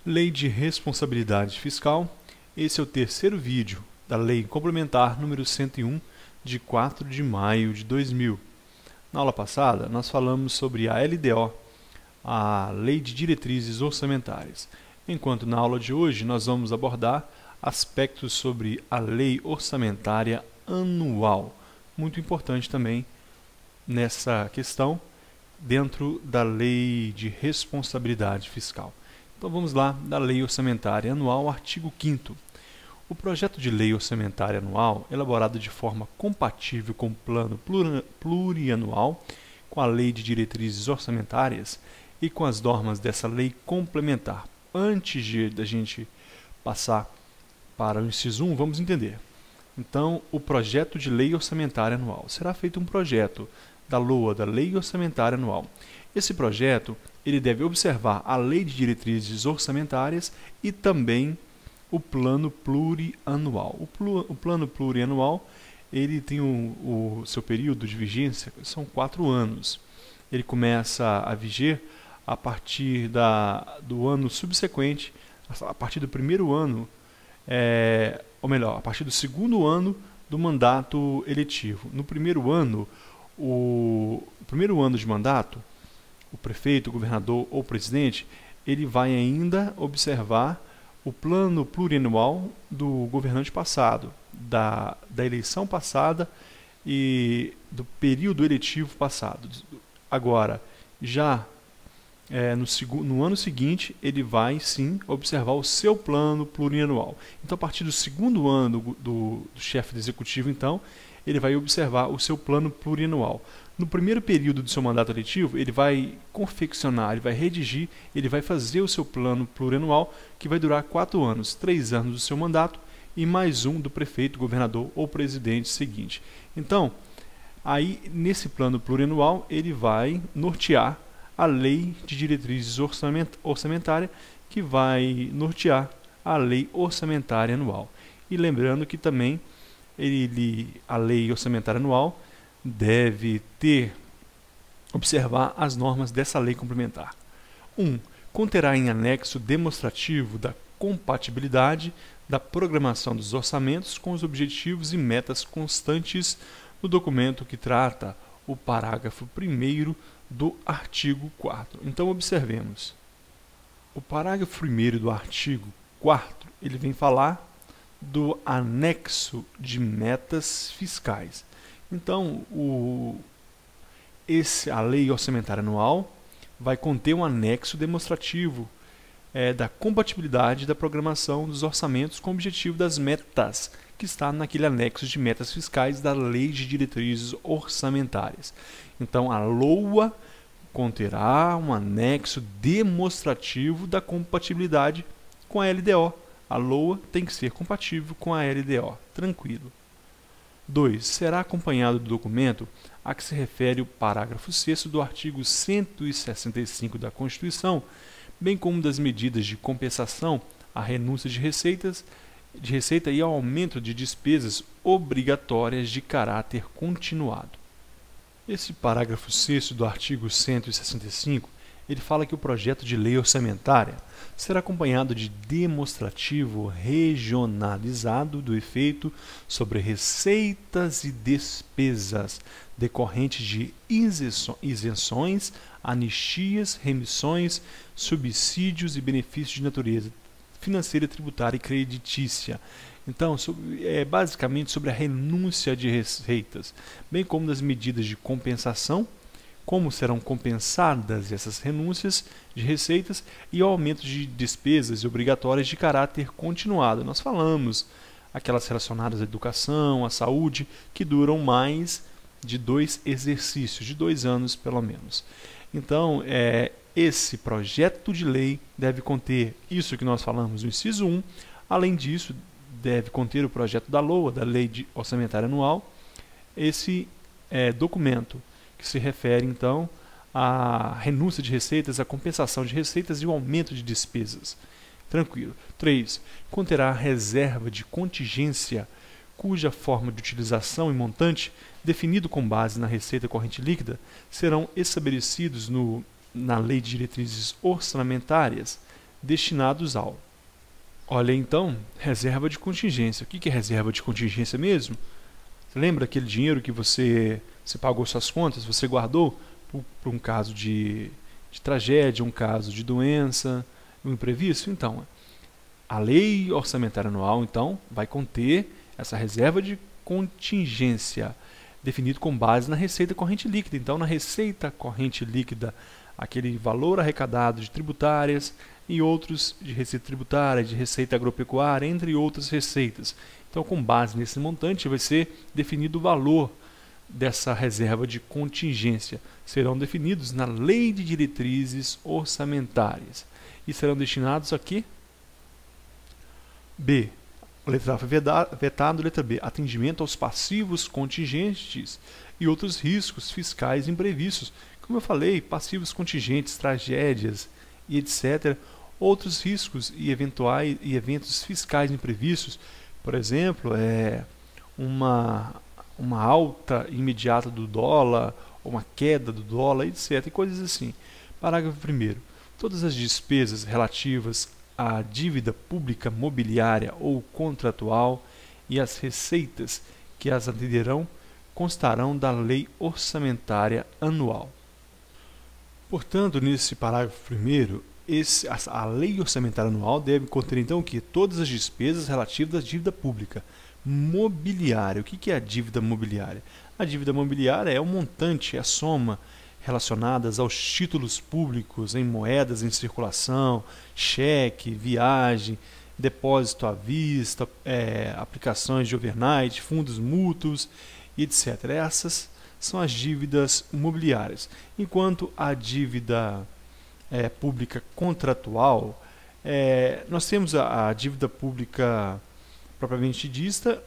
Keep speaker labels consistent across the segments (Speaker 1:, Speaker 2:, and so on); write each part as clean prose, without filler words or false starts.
Speaker 1: Lei de Responsabilidade Fiscal. Esse é o terceiro vídeo da Lei Complementar número 101, de 4 de maio de 2000. Na aula passada, nós falamos sobre a LDO, a Lei de Diretrizes Orçamentárias, enquanto na aula de hoje nós vamos abordar aspectos sobre a Lei Orçamentária Anual, muito importante também nessa questão, dentro da Lei de Responsabilidade Fiscal. Então vamos lá, da Lei Orçamentária Anual, artigo 5º. O projeto de lei orçamentária anual, elaborado de forma compatível com o plano plurianual, com a Lei de Diretrizes Orçamentárias e com as normas dessa lei complementar. Antes da gente passar para o inciso 1, vamos entender. Então, o projeto de lei orçamentária anual. Será feito um projeto da LOA, da Lei Orçamentária Anual. Esse projeto ele deve observar a Lei de Diretrizes Orçamentárias e também o plano plurianual. O plano plurianual ele tem o seu período de vigência, são 4 anos. Ele começa a viger a partir do ano subsequente, a partir do primeiro ano, ou melhor, a partir do segundo ano do mandato eletivo. No primeiro ano, o primeiro ano de mandato, o prefeito, o governador ou o presidente, ele vai ainda observar o plano plurianual do governante passado, da eleição passada e do período eletivo passado. Agora, já no ano seguinte, ele vai sim observar o seu plano plurianual. Então, a partir do segundo ano do chefe do executivo, então, ele vai observar o seu plano plurianual. No primeiro período do seu mandato eletivo, ele vai confeccionar, ele vai redigir, ele vai fazer o seu plano plurianual, que vai durar 4 anos, 3 anos do seu mandato e mais um do prefeito, governador ou presidente seguinte. Então, aí nesse plano plurianual, ele vai nortear a Lei de Diretrizes Orçamentária, que vai nortear a Lei Orçamentária Anual. E lembrando que também a Lei Orçamentária Anual deve observar as normas dessa lei complementar. 1. Conterá em anexo demonstrativo da compatibilidade da programação dos orçamentos com os objetivos e metas constantes no documento que trata o parágrafo 1º do artigo 4º. Então, observemos. O parágrafo 1º do artigo 4º, ele vem falar do anexo de metas fiscais. Então, a Lei Orçamentária Anual vai conter um anexo demonstrativo da compatibilidade da programação dos orçamentos com o objetivo das metas, que está naquele anexo de metas fiscais da Lei de Diretrizes Orçamentárias. Então, a LOA conterá um anexo demonstrativo da compatibilidade com a LDO. A LOA tem que ser compatível com a LDO. Tranquilo. 2. Será acompanhado do documento a que se refere o parágrafo 6º do artigo 165 da Constituição, bem como das medidas de compensação à renúncia de receita e ao aumento de despesas obrigatórias de caráter continuado. Esse parágrafo 6º do artigo 165, ele fala que o projeto de lei orçamentária será acompanhado de demonstrativo regionalizado do efeito sobre receitas e despesas decorrentes de isenções, anistias, remissões, subsídios e benefícios de natureza financeira, tributária e creditícia. Então, basicamente sobre a renúncia de receitas, bem como das medidas de compensação, como serão compensadas essas renúncias de receitas e o aumento de despesas obrigatórias de caráter continuado. Nós falamos aquelas relacionadas à educação, à saúde, que duram mais de 2 exercícios, de 2 anos pelo menos. Então, esse projeto de lei deve conter isso que nós falamos no inciso 1. Além disso, deve conter o projeto da LOA, da Lei Orçamentária Anual, esse documento que se refere, então, à renúncia de receitas, à compensação de receitas e o aumento de despesas. Tranquilo. 3. Conterá reserva de contingência, cuja forma de utilização e montante, definido com base na receita corrente líquida, serão estabelecidos na Lei de Diretrizes Orçamentárias, destinados ao. Olha então, reserva de contingência. O que é reserva de contingência mesmo? Você lembra aquele dinheiro que você pagou suas contas, você guardou para um caso de tragédia, um caso de doença, um imprevisto? Então, a lei orçamentária anual, então, vai conter essa reserva de contingência, definido com base na receita corrente líquida. Então, na receita corrente líquida, aquele valor arrecadado de tributárias e outros de receita tributária, de receita agropecuária, entre outras receitas. Então, com base nesse montante, vai ser definido o valor dessa reserva de contingência. Serão definidos na Lei de Diretrizes Orçamentárias. E serão destinados a quê? B. Letra A foi vetado, letra B. Atendimento aos passivos contingentes e outros riscos fiscais imprevistos. Como eu falei, passivos contingentes, tragédias e etc. Outros riscos e eventos fiscais imprevistos, por exemplo, uma alta imediata do dólar, ou uma queda do dólar, etc. E coisas assim. Parágrafo 1º. Todas as despesas relativas à dívida pública mobiliária ou contratual e as receitas que as atenderão constarão da Lei Orçamentária Anual. Portanto, nesse parágrafo 1º, a Lei Orçamentária Anual deve conter então o que? Todas as despesas relativas à dívida pública mobiliária. O que é a dívida mobiliária? A dívida mobiliária é o montante, a soma relacionadas aos títulos públicos em moedas em circulação, cheque, viagem, depósito à vista, aplicações de overnight, fundos mútuos, etc. Essas são as dívidas mobiliárias. Enquanto a dívida pública contratual, nós temos a dívida pública propriamente dita,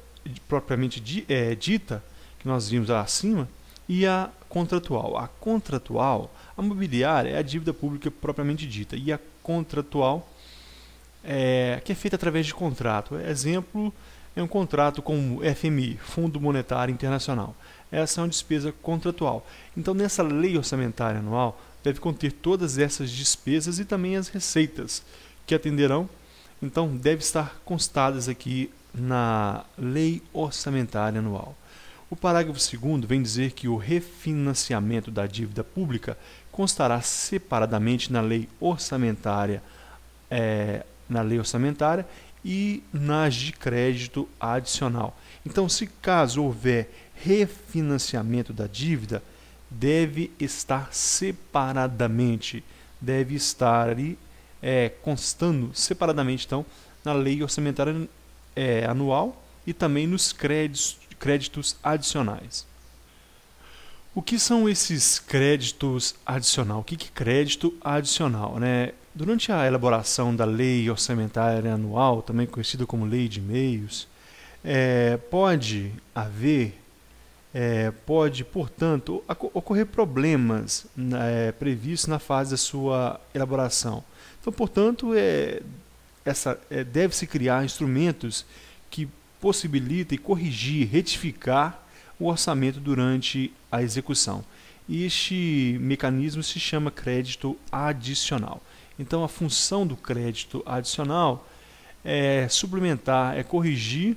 Speaker 1: que nós vimos acima, e a contratual. A contratual, a mobiliária, é a dívida pública propriamente dita, e a contratual, que é feita através de contrato. Exemplo, é um contrato com o FMI, Fundo Monetário Internacional. Essa é uma despesa contratual. Então, nessa lei orçamentária anual, deve conter todas essas despesas e também as receitas que atenderão. Então, deve estar constadas aqui na lei orçamentária anual. O parágrafo 2º vem dizer que o refinanciamento da dívida pública constará separadamente na lei orçamentária, e nas de crédito adicional. Então, se caso houver refinanciamento da dívida, deve estar separadamente, deve estar ali constando separadamente, então, na lei orçamentária anual e também nos créditos adicionais. O que são esses créditos adicionais? O que é crédito adicional, né? Durante a elaboração da Lei Orçamentária Anual, também conhecida como Lei de Meios, pode, portanto, ocorrer problemas previstos na fase da sua elaboração. Então, portanto, deve-se criar instrumentos que possibilitem corrigir, retificar o orçamento durante a execução. E este mecanismo se chama crédito adicional. Então, a função do crédito adicional é suplementar, é corrigir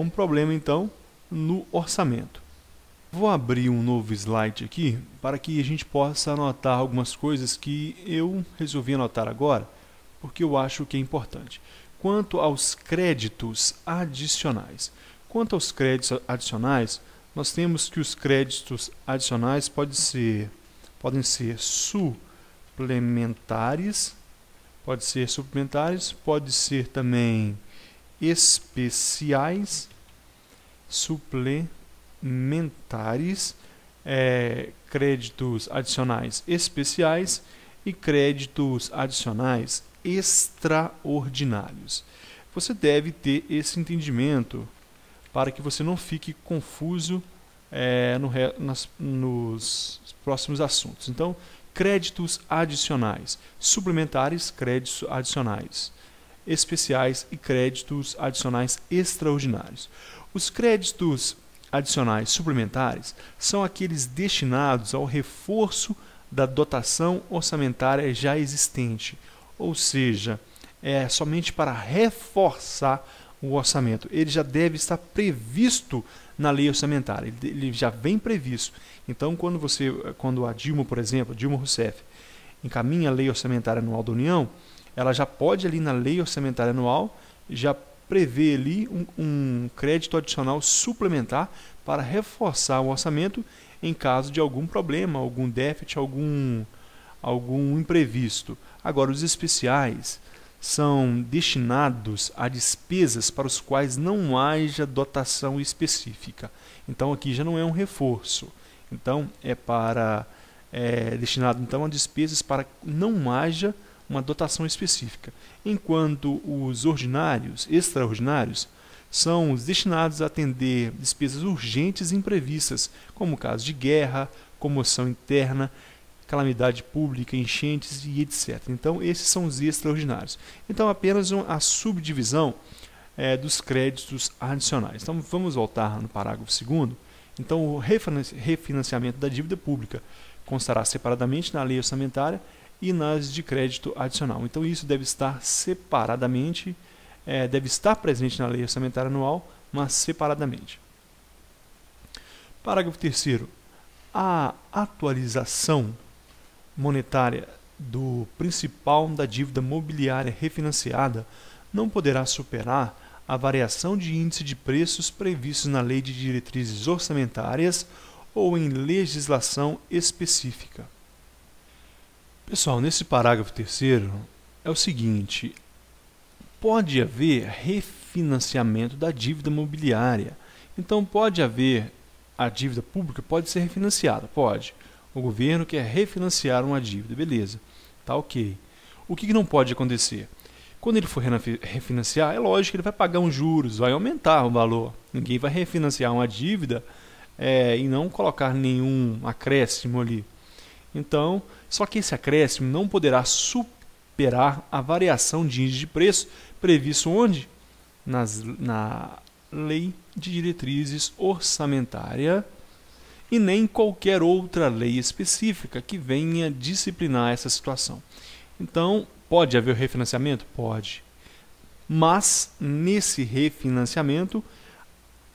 Speaker 1: um problema, então, no orçamento. Vou abrir um novo slide aqui para que a gente possa anotar algumas coisas que eu resolvi anotar agora, porque eu acho que é importante. Quanto aos créditos adicionais. Quanto aos créditos adicionais, nós temos que os créditos adicionais podem ser suplementares, pode ser também especiais, suplementares, créditos adicionais especiais e créditos adicionais extraordinários. Você deve ter esse entendimento para que você não fique confuso nos próximos assuntos. Então, créditos adicionais, suplementares, créditos adicionais especiais e créditos adicionais extraordinários. Os créditos adicionais suplementares são aqueles destinados ao reforço da dotação orçamentária já existente ou seja, é somente para reforçar o orçamento. Ele já deve estar previsto na lei orçamentária, ele já vem previsto. Então, quando a Dilma, por exemplo, Dilma Rousseff, encaminha a lei orçamentária anual da União, ela já pode ali na lei orçamentária anual já prever ali um crédito adicional suplementar para reforçar o orçamento em caso de algum problema, algum déficit, algum imprevisto. Agora, os especiais são destinados a despesas para os quais não haja dotação específica. Então, aqui já não é um reforço. Então, é destinado então a despesas para que não haja uma dotação específica, enquanto os ordinários, extraordinários, são os destinados a atender despesas urgentes e imprevistas, como casos de guerra, comoção interna, calamidade pública, enchentes e etc. Então, esses são os extraordinários. Então, apenas a subdivisão dos créditos adicionais. Então, vamos voltar no parágrafo 2º. Então, o refinanciamento da dívida pública constará separadamente na lei orçamentária e nas de crédito adicional. Então, isso deve estar separadamente, deve estar presente na lei orçamentária anual, mas separadamente. Parágrafo 3º. A atualização monetária do principal da dívida mobiliária refinanciada não poderá superar a variação de índice de preços previstos na Lei de Diretrizes Orçamentárias ou em legislação específica. Pessoal, nesse parágrafo 3º é o seguinte: pode haver refinanciamento da dívida mobiliária. Então, pode haver a dívida pública, pode ser refinanciada, pode. O governo quer refinanciar uma dívida, beleza, tá ok. O que não pode acontecer? Quando ele for refinanciar, é lógico que ele vai pagar uns juros, vai aumentar o valor. Ninguém vai refinanciar uma dívida e não colocar nenhum acréscimo ali. Então, só que esse acréscimo não poderá superar a variação de índice de preço previsto onde? Na Lei de Diretrizes Orçamentárias e nem qualquer outra lei específica que venha disciplinar essa situação. Então, pode haver refinanciamento? Pode. Mas, nesse refinanciamento,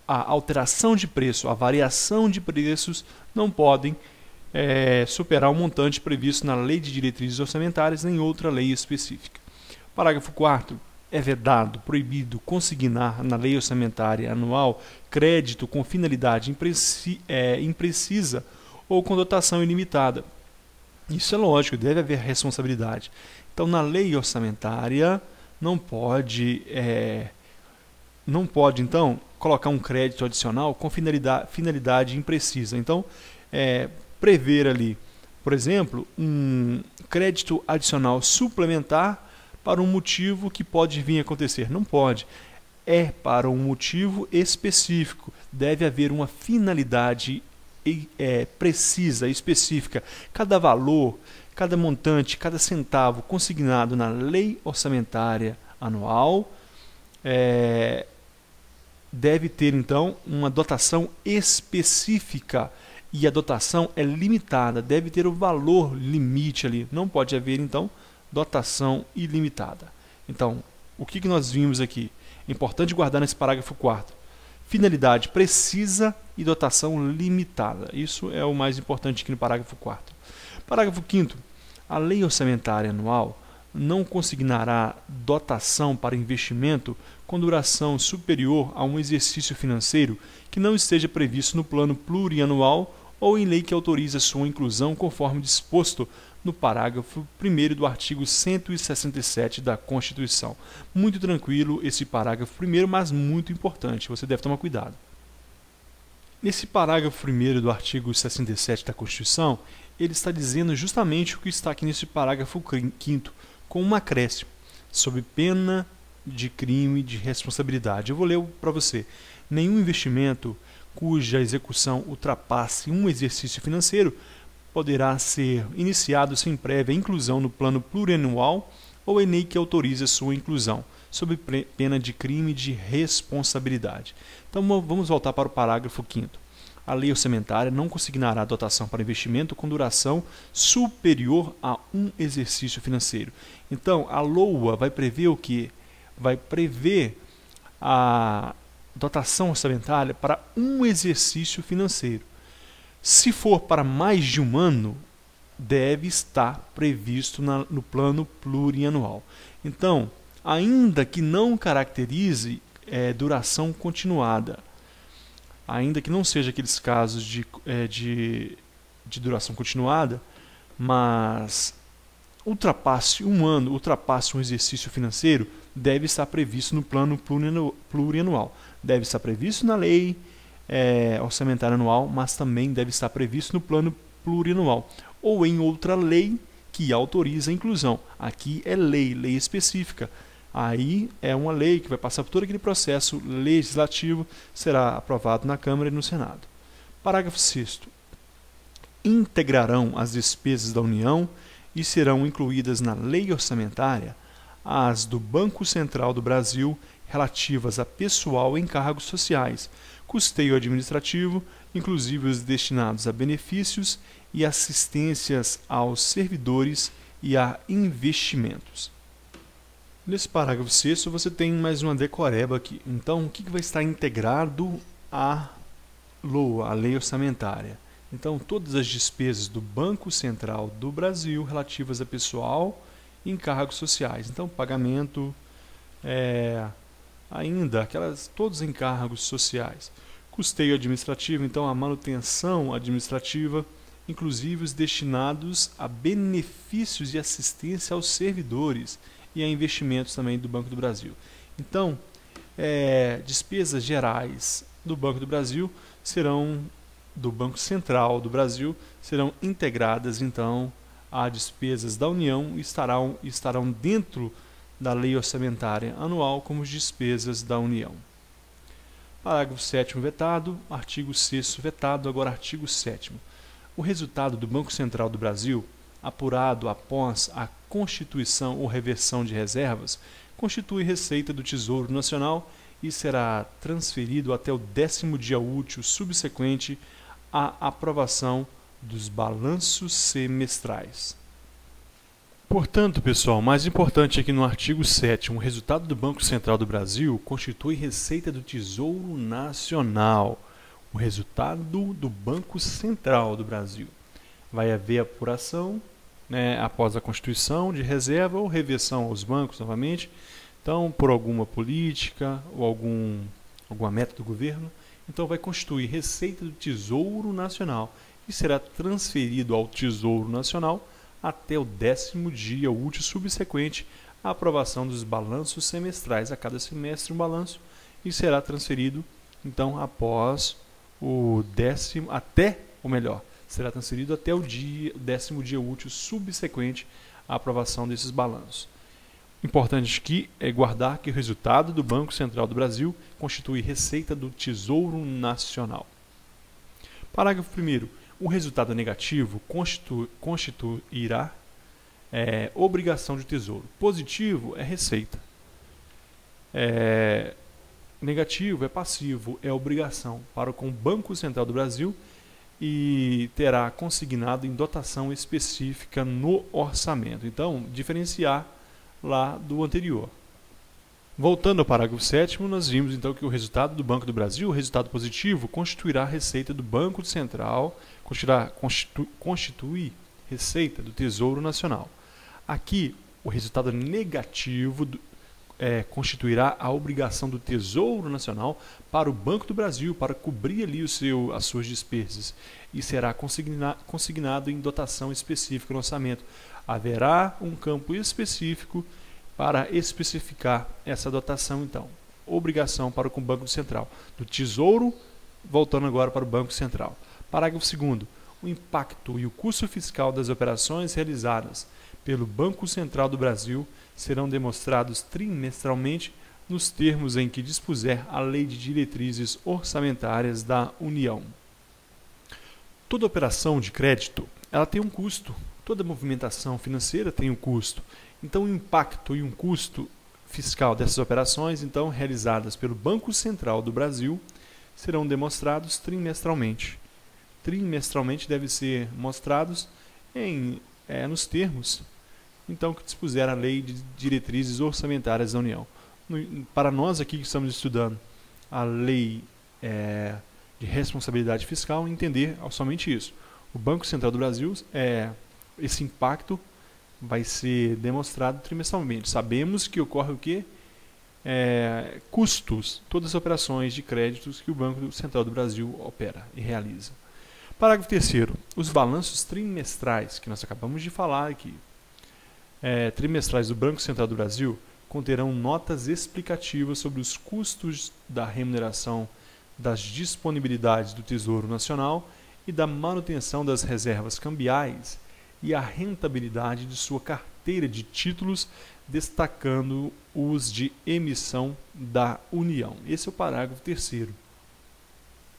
Speaker 1: a alteração de preço, a variação de preços não podem superar o montante previsto na Lei de Diretrizes Orçamentárias nem outra lei específica. Parágrafo 4º. É vedado, proibido consignar na lei orçamentária anual crédito com finalidade imprecisa ou com dotação ilimitada. Isso é lógico, deve haver responsabilidade. Então, na lei orçamentária, não pode então, colocar um crédito adicional com finalidade imprecisa. Então, prever ali, por exemplo, um crédito adicional suplementar para um motivo que pode vir a acontecer. Não pode. É para um motivo específico. Deve haver uma finalidade precisa, específica. Cada valor, cada montante, cada centavo consignado na lei orçamentária anual deve ter, então, uma dotação específica. E a dotação é limitada, deve ter o valor limite ali. Não pode haver, então, dotação ilimitada. Então, o que nós vimos aqui? É importante guardar nesse parágrafo 4º. Finalidade precisa e dotação limitada. Isso é o mais importante aqui no parágrafo 4º. Parágrafo 5º. A lei orçamentária anual não consignará dotação para investimento com duração superior a um exercício financeiro que não esteja previsto no plano plurianual ou em lei que autoriza sua inclusão conforme disposto no parágrafo 1º do artigo 167 da Constituição. Muito tranquilo esse parágrafo 1º, mas muito importante, você deve tomar cuidado. Nesse parágrafo 1º do artigo 67 da Constituição, ele está dizendo justamente o que está aqui nesse parágrafo 5º, com um acréscimo, sob pena de crime de responsabilidade. Eu vou ler para você. Nenhum investimento cuja execução ultrapasse um exercício financeiro poderá ser iniciado sem prévia inclusão no plano plurianual ou em lei que autorize a sua inclusão, sob pena de crime de responsabilidade. Então, vamos voltar para o parágrafo 5º. a lei orçamentária não consignará dotação para investimento com duração superior a um exercício financeiro. Então, a LOA vai prever o quê? Vai prever a dotação orçamentária para um exercício financeiro. Se for para mais de um ano, deve estar previsto no plano plurianual. Então, ainda que não caracterize duração continuada, ainda que não seja aqueles casos de duração continuada, mas ultrapasse um ano, ultrapasse um exercício financeiro, deve estar previsto no plano plurianual. Deve estar previsto na lei orçamentária anual, mas também deve estar previsto no plano plurianual, ou em outra lei que autoriza a inclusão. Aqui é lei específica. Aí é uma lei que vai passar por todo aquele processo legislativo, será aprovado na Câmara e no Senado. Parágrafo 6º. Integrarão as despesas da União e serão incluídas na lei orçamentária as do Banco Central do Brasil relativas a pessoal em cargos sociais, custeio administrativo, inclusive os destinados a benefícios e assistências aos servidores e a investimentos. Nesse parágrafo 6º você tem mais uma decoreba aqui. Então, o que vai estar integrado à LOA, a lei orçamentária? Então, todas as despesas do Banco Central do Brasil relativas a pessoal e encargos sociais. Então, pagamento, ainda todos os encargos sociais. Custeio administrativo, então a manutenção administrativa, inclusive os destinados a benefícios e assistência aos servidores e a investimentos também do Banco do Brasil. Então, despesas gerais do Banco do Brasil do Banco Central do Brasil serão integradas então a despesas da União e estarão dentro da lei orçamentária anual como despesas da União. Parágrafo 7º vetado, artigo 6º vetado, agora artigo 7º. O resultado do Banco Central do Brasil, apurado após a constituição ou reversão de reservas, constitui receita do Tesouro Nacional e será transferido até o 10º dia útil subsequente à aprovação dos balanços semestrais. Portanto, pessoal, mais importante aqui no artigo 7º, o resultado do Banco Central do Brasil constitui receita do Tesouro Nacional. O resultado do Banco Central do Brasil. Vai haver apuração, após a constituição de reserva ou reversão aos bancos novamente. Então, por alguma política ou alguma meta do governo, então vai constituir receita do Tesouro Nacional e será transferido ao Tesouro Nacional até o 10º dia útil subsequente à aprovação dos balanços semestrais. A cada semestre um balanço e será transferido então após será transferido até o 10º dia útil subsequente à aprovação desses balanços. Importante aqui é guardar que o resultado do Banco Central do Brasil constitui receita do Tesouro Nacional. Parágrafo 1º. O resultado negativo constituirá obrigação de tesouro. Positivo é receita. Negativo é passivo, é obrigação para com o Banco Central do Brasil e terá consignado em dotação específica no orçamento. Então, diferenciar lá do anterior. Voltando ao parágrafo 7º, nós vimos então que o resultado do Banco do Brasil, o resultado positivo, constituirá a receita do Banco Central, constitui receita do Tesouro Nacional. Aqui, o resultado negativo constituirá a obrigação do Tesouro Nacional para o Banco do Brasil, para cobrir ali as suas despesas, e será consignado em dotação específica no orçamento. Haverá um campo específico para especificar essa dotação, então. Obrigação para com o Banco Central. Do Tesouro, voltando agora para o Banco Central. Parágrafo 2º. O impacto e o custo fiscal das operações realizadas pelo Banco Central do Brasil serão demonstrados trimestralmente nos termos em que dispuser a Lei de Diretrizes Orçamentárias da União. Toda operação de crédito ela tem um custo. Toda movimentação financeira tem um custo. Então, o impacto e um custo fiscal dessas operações, então, realizadas pelo Banco Central do Brasil, serão demonstrados trimestralmente. trimestralmente devem ser mostrados nos termos então que dispuser a Lei de Diretrizes Orçamentárias da União. Para nós aqui que estamos estudando a Lei de Responsabilidade Fiscal, entender somente isso. O Banco Central do Brasil, esse impacto vai ser demonstrado trimestralmente. Sabemos que ocorre o quê? Custos, todas as operações de créditos que o Banco Central do Brasil opera e realiza. Parágrafo 3º. Os balanços trimestrais, que nós acabamos de falar aqui, trimestrais do Banco Central do Brasil, conterão notas explicativas sobre os custos da remuneração das disponibilidades do Tesouro Nacional e da manutenção das reservas cambiais e a rentabilidade de sua carteira de títulos, destacando os de emissão da União. Esse é o parágrafo 3º.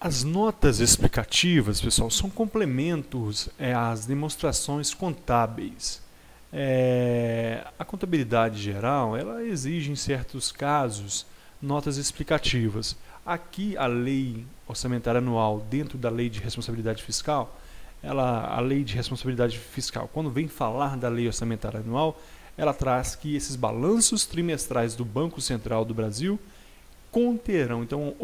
Speaker 1: As notas explicativas, pessoal, são complementos às demonstrações contábeis. A contabilidade geral, ela exige em certos casos notas explicativas. Aqui a Lei Orçamentária Anual, dentro da Lei de Responsabilidade Fiscal, a Lei de Responsabilidade Fiscal, quando vem falar da Lei Orçamentária Anual, ela traz que esses balanços trimestrais do Banco Central do Brasil conterão, então,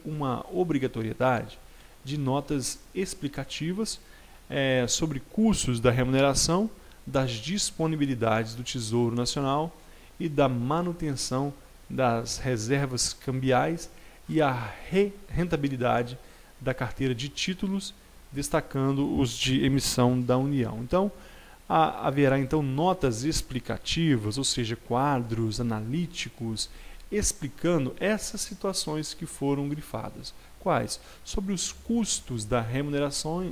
Speaker 1: uma obrigatoriedade de notas explicativas sobre custos da remuneração, das disponibilidades do Tesouro Nacional e da manutenção das reservas cambiais e a rentabilidade da carteira de títulos, destacando os de emissão da União. Então, haverá então notas explicativas, ou seja, quadros analíticos, explicando essas situações que foram grifadas. Quais? Sobre os custos da remuneração,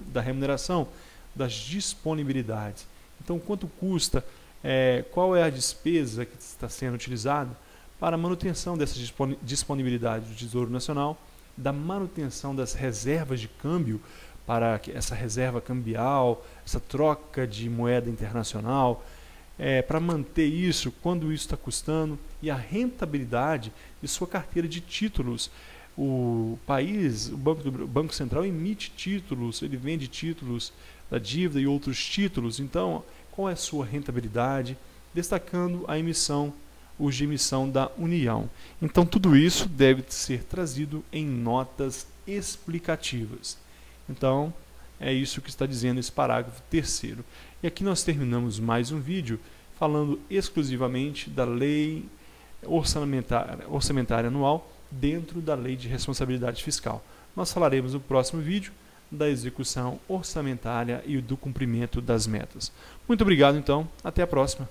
Speaker 1: das disponibilidades. Então, quanto custa, qual é a despesa que está sendo utilizada para a manutenção dessa disponibilidade do Tesouro Nacional, da manutenção das reservas de câmbio, para essa reserva cambial, essa troca de moeda internacional, para manter isso, quando isso está custando, e a rentabilidade de sua carteira de títulos. O Banco Central emite títulos, ele vende títulos da dívida e outros títulos. Então, qual é a sua rentabilidade? Destacando os de emissão da União. Então, tudo isso deve ser trazido em notas explicativas. Então, é isso que está dizendo esse parágrafo 3º. E aqui nós terminamos mais um vídeo falando exclusivamente da Lei Orçamentária Anual dentro da Lei de Responsabilidade Fiscal. Nós falaremos no próximo vídeo da execução orçamentária e do cumprimento das metas. Muito obrigado, então. Até a próxima.